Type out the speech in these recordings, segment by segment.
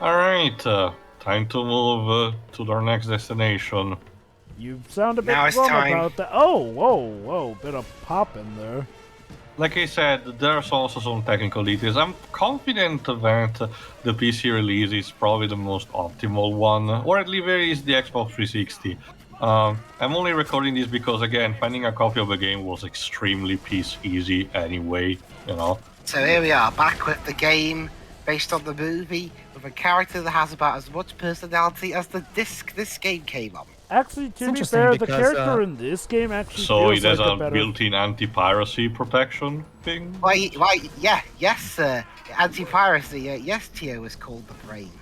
Alright, time to move to our next destination. You sound a bit Now it's glum time. about that. Oh, whoa, bit of pop in there. Like I said, there's also some technical details. I'm confident that the PC release is probably the most optimal one, or at least the Xbox 360. I'm only recording this because, again, finding a copy of the game was extremely piece easy anyway, you know. So here we are, back with the game based on the movie, with a character that has about as much personality as the disc this game came on. Actually, to be interesting fair, the because, character in this game actually So feels it has like a a better. built-in anti-piracy protection thing? Yes, anti-piracy, yes, Tio is called the Brain.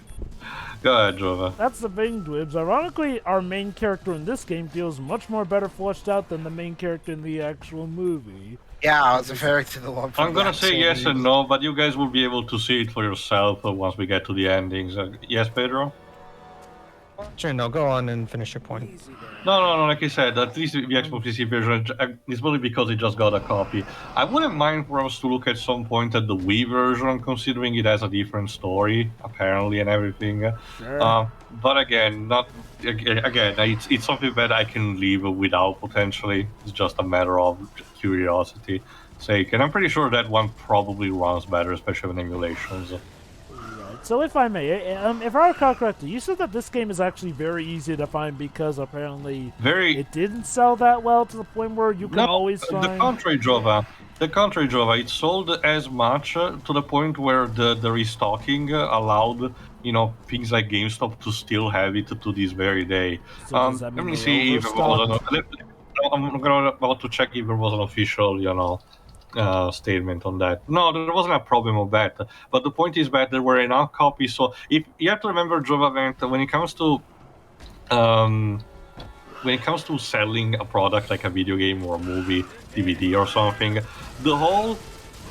Go ahead, Jova. That's the thing, Dwibs. Ironically, our main character in this game feels much more better fleshed out than the main character in the actual movie. Yeah, I was referring to the one from I'm gonna say yes and no, but you guys will be able to see it for yourself once we get to the endings. Yes, Pedro? Sure, no, go on and finish your point. No, like I said, at least the Xbox PC version is only because it just got a copy. I wouldn't mind for us to look at some point at the Wii version, considering it has a different story, apparently, and everything. Sure. But again, it's something that I can leave without potentially. It's just a matter of curiosity sake, and I'm pretty sure that one probably runs better, especially with emulations. So if I may, if I recall correctly, you said that this game is actually very easy to find because apparently it didn't sell that well to the point where you can always find... The contrary, Jova, it sold as much to the point where the restocking allowed, things like GameStop to still have it to this very day. So does that mean let me they're see if it was overstocked? I'm about to check if there was an official, statement on that. No, there wasn't a problem of that. But the point is that there were enough copies. So if you have to remember, Jova, that when it comes to selling a product like a video game or a movie, DVD or something, the whole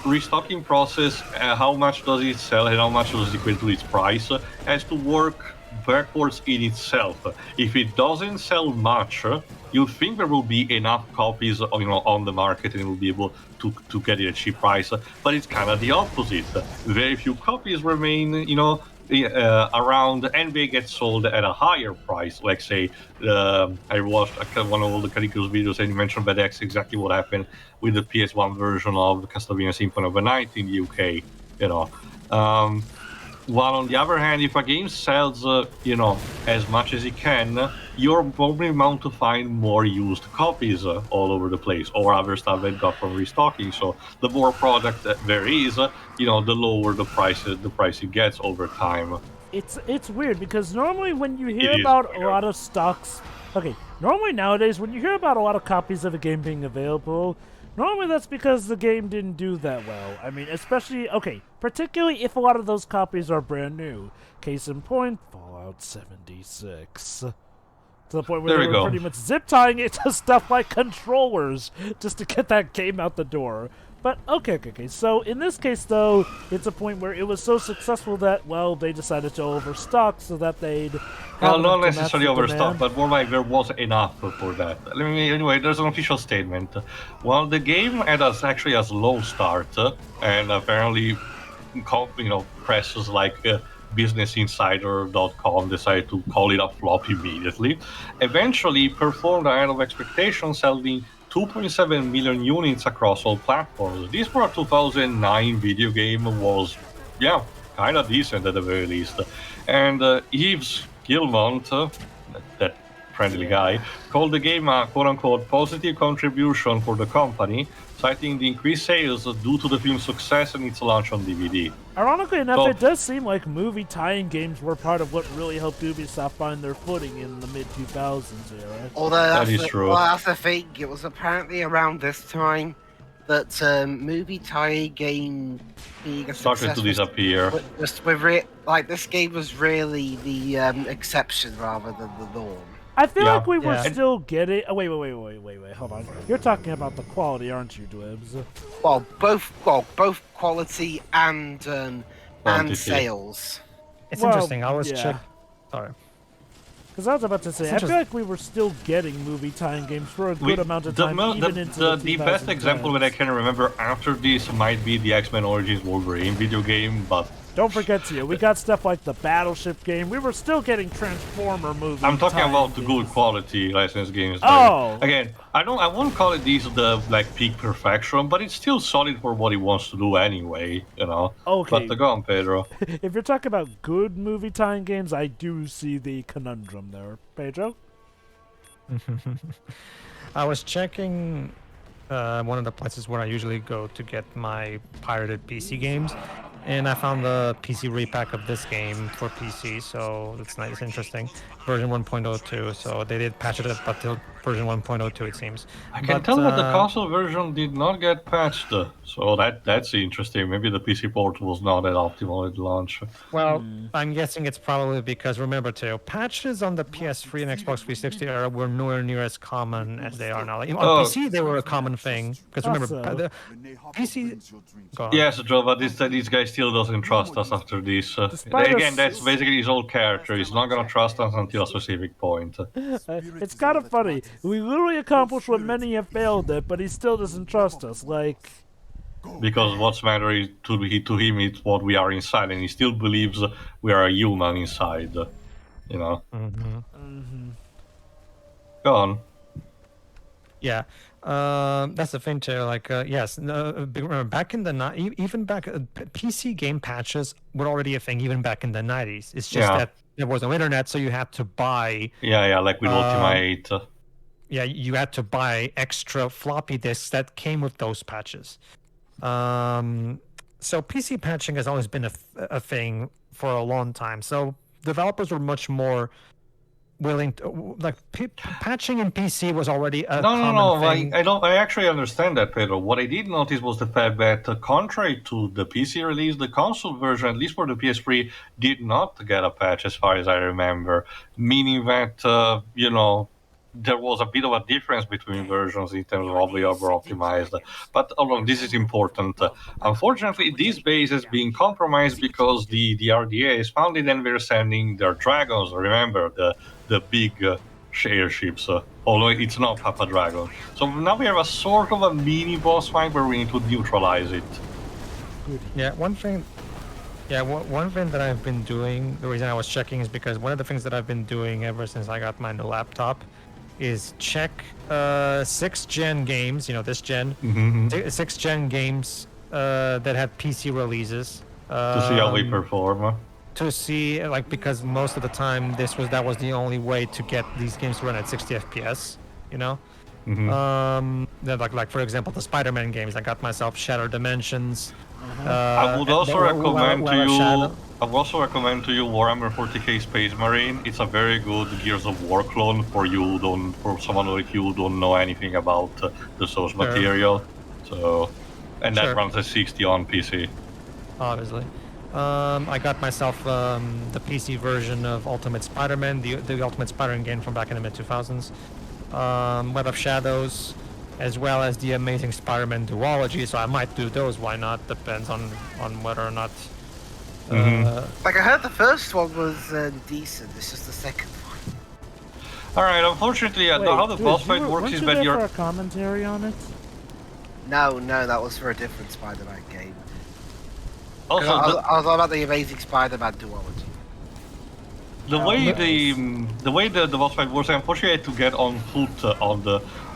restocking process, how much does it sell and how much does it equate to its price, has to work backwards in itself. If it doesn't sell much, you think there will be enough copies, on the market and will be able to get it at a cheap price, but it's kind of the opposite. Very few copies remain, around, and they get sold at a higher price. Like say, I watched one of the Calico's videos, and you mentioned that that's exactly what happened with the PS1 version of the Castlevania Symphony of the Night in the UK. While on the other hand, if a game sells, as much as it can, you're probably bound to find more used copies all over the place, or other stuff that got from restocking. So the more product that there is, the lower the price it gets over time. It's weird because normally when you hear about a lot of stocks, normally nowadays when you hear about a lot of copies of a game being available, normally that's because the game didn't do that well. I mean, particularly if a lot of those copies are brand new. Case in point, Fallout 76. To the point where they were pretty much zip tying it to stuff like controllers just to get that game out the door. But okay. So in this case, though, it's a point where it was so successful that, well, they decided to overstock so that they'd... Well, not necessarily overstock, but more like there was enough for that. Anyway, there's an official statement. Well, the game had actually a slow start, and apparently, presses like BusinessInsider.com decided to call it a flop immediately. Eventually, performed ahead of expectations, selling 2.7 million units across all platforms. This for a 2009 video game was, kind of decent at the very least. And Yves Guillemot, that friendly guy, called the game a quote-unquote positive contribution for the company, citing the increased sales due to the film's success and its launch on DVD. Ironically enough, it does seem like movie tie-in games were part of what really helped Ubisoft find their footing in the mid-2000s era. Although that is true. Well, that's the thing. It was apparently around this time that movie tie-in game being a started to disappear. This game was really the exception rather than the norm. I feel like we were still getting... Oh, wait, hold on. You're talking about the quality, aren't you, Dwibs? Well, both quality and sales. It's interesting. I was check. Sorry. Because I was about to say, I feel like we were still getting movie tie-in games for a good amount of time, even into the best example that I can remember after this might be the X-Men Origins Wolverine video game, but Don't forget to we got stuff like the Battleship game. We were still getting Transformer movies. I'm talking about the good quality licensed games. Oh! Again, I won't call it these the peak perfection, but it's still solid for what it wants to do anyway, you know. Okay. But go on, Pedro. If you're talking about good movie tie-in games, I do see the conundrum there. Pedro? I was checking one of the places where I usually go to get my pirated PC games, and I found the PC repack of this game for PC, so it's nice, it's interesting. Version 1.02, so they did patch it up until version 1.02, it seems. I can tell that the console version did not get patched, so that's interesting. Maybe the PC port was not that optimal at launch. Well, I'm guessing it's probably because, remember too, patches on the PS3 and Xbox 360 era were nowhere near as common as they are now. Like, on PC, they were a common thing, because remember, the PC... Yes, Joe, but these guys still doesn't trust us after this. Again, that's basically his old character. He's not gonna trust us until a specific point. It's kind of funny. We literally accomplished what many have failed at, but he still doesn't trust us. Like, because what's matter is to him it's what we are inside, and he still believes we are a human inside. You know. Go on. Yeah. That's the thing too. Like, yes, remember back in the even back PC game patches were already a thing even back in the 90s. It's just that there was no internet, so you had to buy. Yeah, like with Ultimate. Yeah, you had to buy extra floppy disks that came with those patches. So PC patching has always been a thing for a long time. So developers were much more willing to, like, patching in PC was already a common thing. I actually understand that, Pedro. What I did notice was the fact that, contrary to the PC release, the console version, at least for the PS3, did not get a patch, as far as I remember. Meaning that, there was a bit of a difference between versions in terms of how they were optimized. But this is important. Unfortunately, this base is being compromised because the RDA is founded and they're sending their dragons. Remember, the big airships, although it's not Papa Dragon. So now we have a sort of a mini boss fight where we need to neutralize it. Yeah, one thing that I've been doing, the reason I was checking is because one of the things that I've been doing ever since I got my new laptop is check 6th gen games, this gen, 6th gen games that had PC releases. To see how they perform. To see, because most of the time that was the only way to get these games to run at 60 FPS, like for example the Spider-Man games. I got myself Shattered Dimensions. I would also recommend to you Warhammer 40k Space Marine. It's a very good Gears of War clone for someone like you who don't know anything about the source material. So, and that runs at 60 on PC. Obviously. I got myself the PC version of Ultimate Spider-Man, the Ultimate Spider-Man game from back in the mid-2000s. Web of Shadows, as well as the Amazing Spider-Man duology, so I might do those, why not? Depends on whether or not... I heard the first one was decent, it's just the second one. Alright, unfortunately, how the boss fight works is that you're... for a commentary on it? No, that was for a different Spider-Man game. Also, I was all about the Amazing Spider-Man duology. The way the boss fight works, unfortunately, I had to get on foot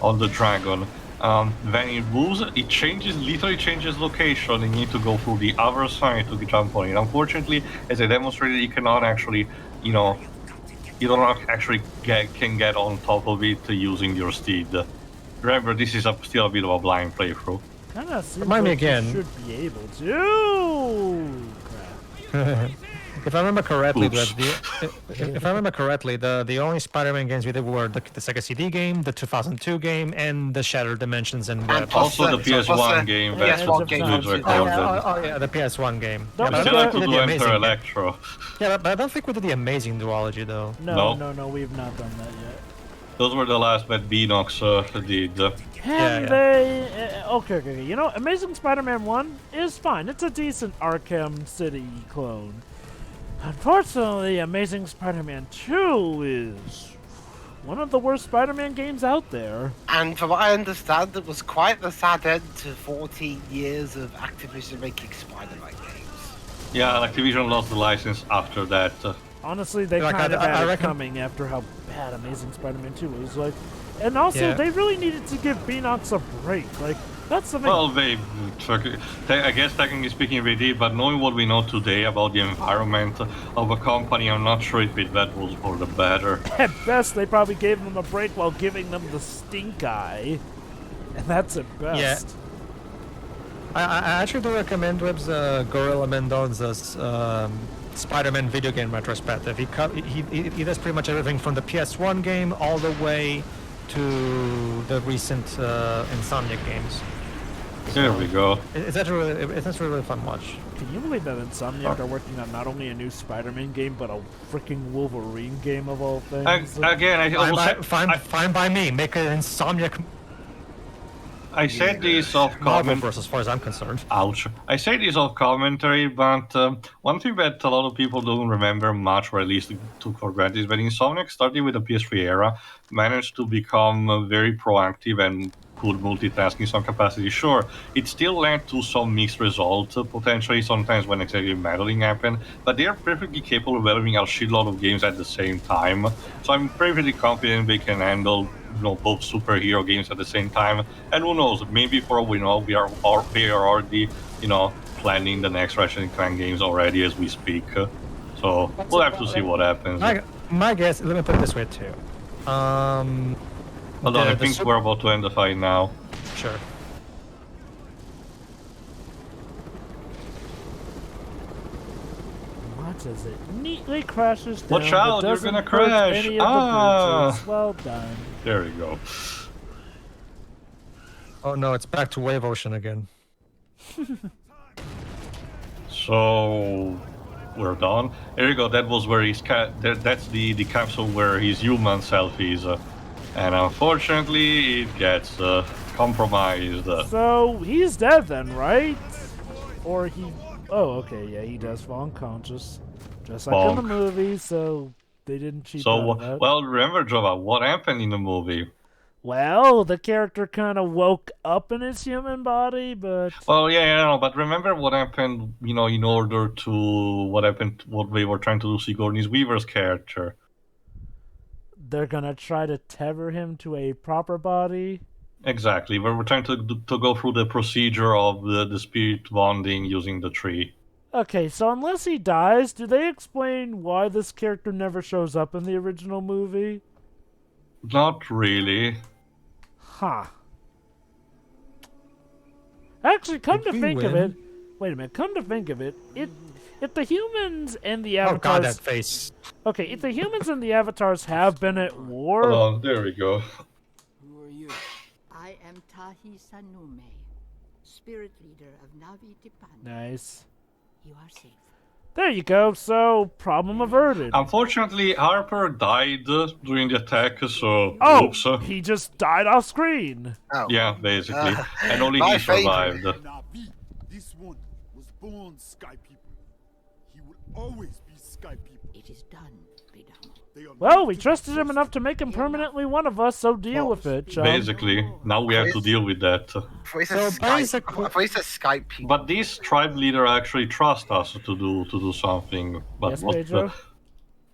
on the dragon. When it moves, it literally changes location, and you need to go through the other side to jump on it. Unfortunately, as I demonstrated, you cannot actually, you don't actually can get on top of it using your steed. Remember, this is still a bit of a blind playthrough. Kinda seems Remind me like again. You should be able to. Crap. If I remember correctly, the only Spider-Man games we did were the Sega CD game, the 2002 game, and the Shattered Dimensions and Web. Also the PS1 game that was recorded. Oh yeah, the PS1 game. We still have to do Enter Electro. Yeah, but I don't think we did the Amazing duology though. No, we've not done that yet. Those were the last that Beanox did. Okay. Amazing Spider-Man 1 is fine. It's a decent Arkham City clone. Unfortunately, Amazing Spider-Man 2 is one of the worst Spider-Man games out there. And from what I understand, it was quite the sad end to 14 years of Activision making Spider-Man games. Yeah, Activision lost the license after that. Honestly, they Like, kind of I had it reckon- coming after how bad Amazing Spider-Man 2 was. Like, and also Yeah. they really needed to give Beanox a break. Like, that's something. Well, I guess technically speaking they did, but knowing what we know today about the environment of a company, I'm not sure if that was for the better. At best, they probably gave them a break while giving them the stink eye, and that's at best. I actually do recommend Web's Gorilla Mendoza's Spider-Man video game retrospective. He does pretty much everything from the PS1 game all the way to the recent Insomniac games. There we go. It's actually really fun watch. Can you believe that Insomniac are working on not only a new Spider-Man game, but a freaking Wolverine game of all things? Again, Fine by me. Make an Insomniac I said this off Marvel comment. as far as I'm concerned. Ouch. I say this off commentary, but one thing that a lot of people don't remember much, or at least took for granted, is that Insomniac, starting with the PS3 era, managed to become very proactive and could multitask in some capacity. Sure, it still led to some mixed results, potentially sometimes when exactly meddling happened, but they are perfectly capable of developing a shitload of games at the same time. So I'm pretty confident they can handle both superhero games at the same time. And who knows, maybe for all we know, they are already, planning the next Ratchet & Clank games already as we speak. So we'll have to see what happens. My guess, let me put it this way too. Hold on, I think we're about to end the fight now. Sure. What is it? Neatly crashes down. Watch out, but you're doesn't gonna hurt crash. Any of the bridges. Well done. There we go. Oh no, it's back to Wave Ocean again. So we're done. There you go. That was where that's the capsule where his human self is, and unfortunately it gets compromised. So he's dead then, right? Or he? Oh, okay. Yeah, he does fall unconscious, just like in the movie. So they didn't cheat out of that. Well, remember, Jova, what happened in the movie? Well, the character kind of woke up in his human body, but... Well, yeah, but remember what happened, in order to... What they were trying to do Sigourney Weaver's character. They're gonna try to tether him to a proper body? Exactly. They were trying to go through the procedure of the spirit bonding using the tree. Okay, so unless he dies, do they explain why this character never shows up in the original movie? Not really. Huh. Actually, come to think of it... Wait a minute, come to think of it, if the humans and the avatars... Oh god, that face. Okay, if the humans and the avatars have been at war... Hold on, there we go. Who are you? I am Tahi Sanume, spirit leader of Navi Tipan. Nice. You are safe. There you go, so problem averted. Unfortunately, Harper died during the attack, so... Oh, oops. he just died off screen. Oh. Yeah, basically. And only my he survived. Navi, this one was born Sky people. He will always be Sky people. It is done, Bedamo. They are Well, not we to be trusted him enough to trusted. make him permanently one of us, so deal with it, John. Basically. Now we have to deal with that. For So basically- Skype people. But this tribe leader actually trusts us to do something. But Yes, what Pedro?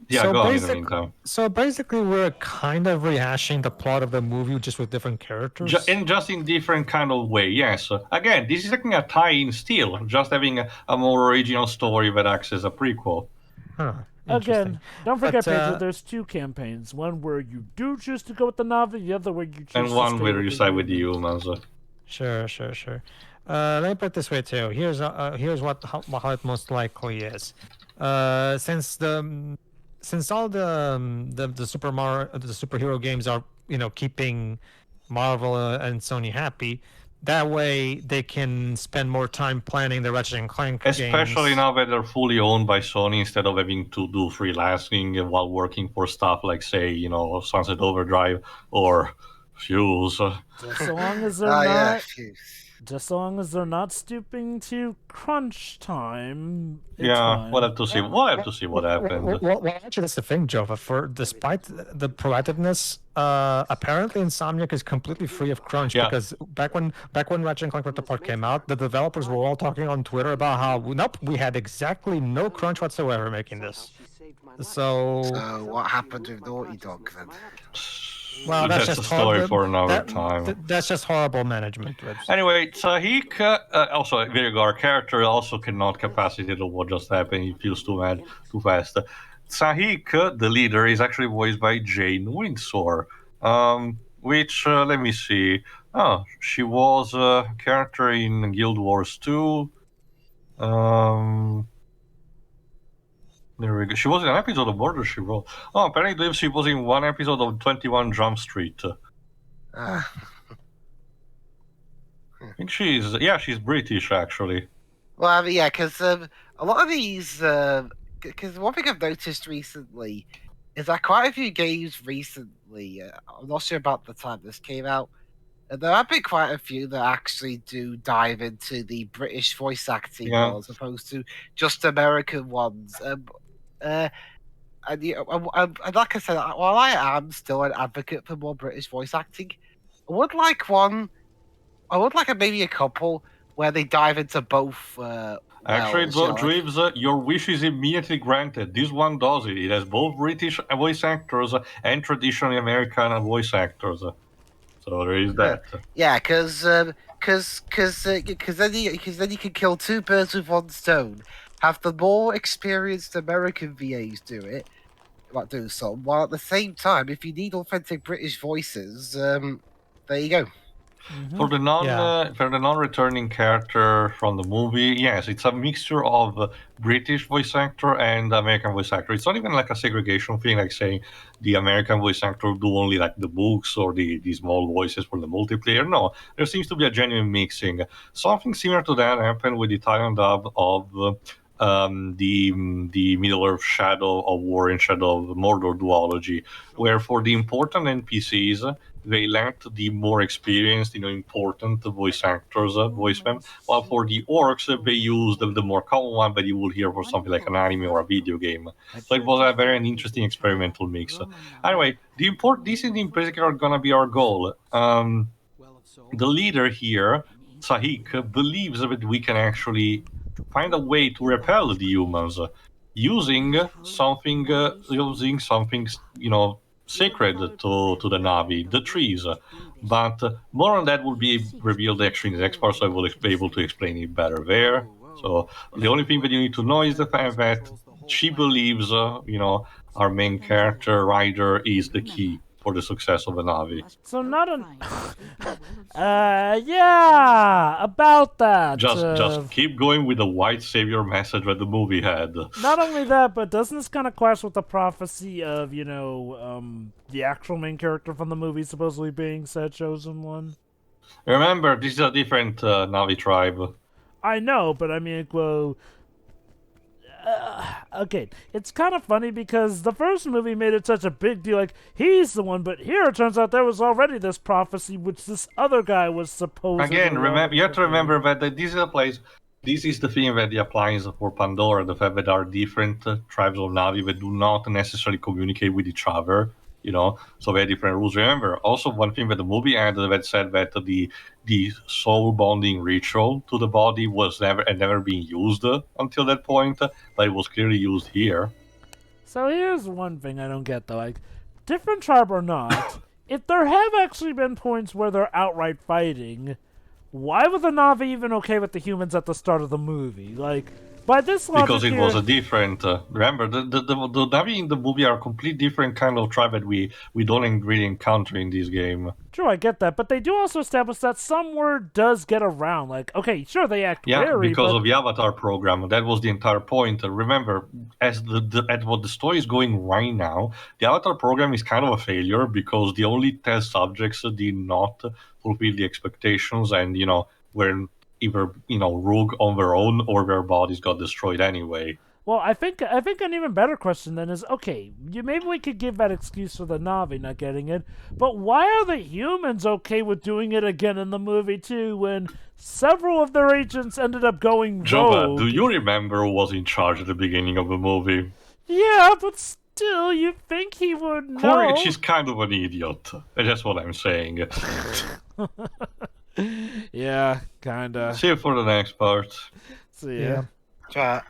Yeah, So go on in the basic- meantime. So basically, we're kind of rehashing the plot of the movie just with different characters. Just in different kind of way, yes. Again, this is like a tie-in still, just having a more original story that acts as a prequel. Huh. Interesting. Again, don't forget, But, Pedro, there's two campaigns. One where you do choose to go with the Navi, the other where you choose And to one stay where with you the side with the humans. humans. Sure. Let me put it this way too. Here's how it most likely is. Since all the superhero games are keeping Marvel and Sony happy, that way they can spend more time planning the Ratchet and Clank Especially games. now that they're fully owned by Sony instead of having to do freelancing while working for stuff like, say, Sunset Overdrive or Fuse. So long as they're Ah, yeah, not... phew. Just so long as they're not stooping to crunch time, it's Yeah, fine. we'll have to see. We'll have to see what happens. Well, actually, that's the thing, Jova. Despite the proactiveness, apparently Insomniac is completely free of crunch Yeah. because back when Ratchet and Clank Rift Apart came out, the developers were all talking on Twitter about how nope, we had exactly no crunch whatsoever making this. So what happened with Naughty Dog then? well, that's a story for another time. That's just horrible management. Anyway, Sahik, also a very good character, also cannot capacitate of what just happened. He feels too mad too fast. Sahik, the leader, is actually voiced by Jane Windsor, which, let me see. Oh, she was a character in Guild Wars 2. There we go. She was in an episode of Border She Wrote. Oh, apparently she was in one episode of 21 Jump Street. I think she's British, actually. Well, I mean, yeah, because a lot of these, because one thing I've noticed recently is that quite a few games recently, I'm not sure about the time this came out, there have been quite a few that actually do dive into the British voice acting more as opposed to just American ones. And like I said, while I am still an advocate for more British voice acting, I would like maybe a couple where they dive into both. Actually, Dreams, your wish is immediately granted. This one does it. It has both British voice actors and traditionally American voice actors. So there is that. Yeah, because then you can kill two birds with one stone. Have the more experienced American VAs do it, do some, while at the same time, if you need authentic British voices, there you go. For the non-returning character from the movie, yes, it's a mixture of British voice actor and American voice actor. It's not even like a segregation thing, like saying the American voice actor do only like the books or the small voices for the multiplayer. No, there seems to be a genuine mixing. Something similar to that happened with the Italian dub of the Middle-earth Shadow of War and Shadow of Mordor duology, where for the important NPCs, they lent the more experienced, important voice actors, voicemen, while for the orcs, they used the more common one that you would hear for something like an anime or a video game. So it was a very interesting experimental mix. Anyway, this is in particular going to be our goal. The leader here, Sahik, believes that we can actually find a way to repel the humans using something, sacred to the Navi, the trees. But more on that will be revealed actually in the next part, so I will be able to explain it better there. So the only thing that you need to know is the fact that she believes, our main character, Ryder, is the key for the success of the Navi. So not an... yeah, about that. Just keep going with the white savior message that the movie had. Not only that, but doesn't this kind of clash with the prophecy of, the actual main character from the movie supposedly being said chosen one? Remember, this is a different Navi tribe. I know, but I mean, well... okay, it's kind of funny because the first movie made it such a big deal, like, he's the one, but here it turns out there was already this prophecy which this other guy was supposed to... Again, you have to remember that this is a place... This is the thing that applies for Pandora, the fact that there are different tribes of Navi that do not necessarily communicate with each other, so very different rules. Remember, also one thing that the movie added that said that the soul bonding ritual to the body was never been used until that point, but it was clearly used here. So here's one thing I don't get, though. Like, different tribe or not, if there have actually been points where they're outright fighting, why were the Navi even okay with the humans at the start of the movie? Like, by this logic because it was a different... remember, the Navi in the movie are a complete different kind of tribe that we don't really encounter in this game. True, I get that, but they do also establish that some word does get around. Like, okay, sure, they act wary, because of the Avatar program. That was the entire point. Remember, as what the story is going right now, the Avatar program is kind of a failure because the only test subjects did not fulfill the expectations and, were either, rogue on their own or their bodies got destroyed anyway. Well, I think an even better question then is, okay, maybe we could give that excuse for the Na'vi not getting it, but why are the humans okay with doing it again in the movie too when several of their agents ended up going Jova, rogue? do you remember who was in charge at the beginning of the movie? Yeah, but still, you think he would know. Porridge is kind of an idiot. That's what I'm saying. Yeah, kinda. See you for the next part. See ya. Chat.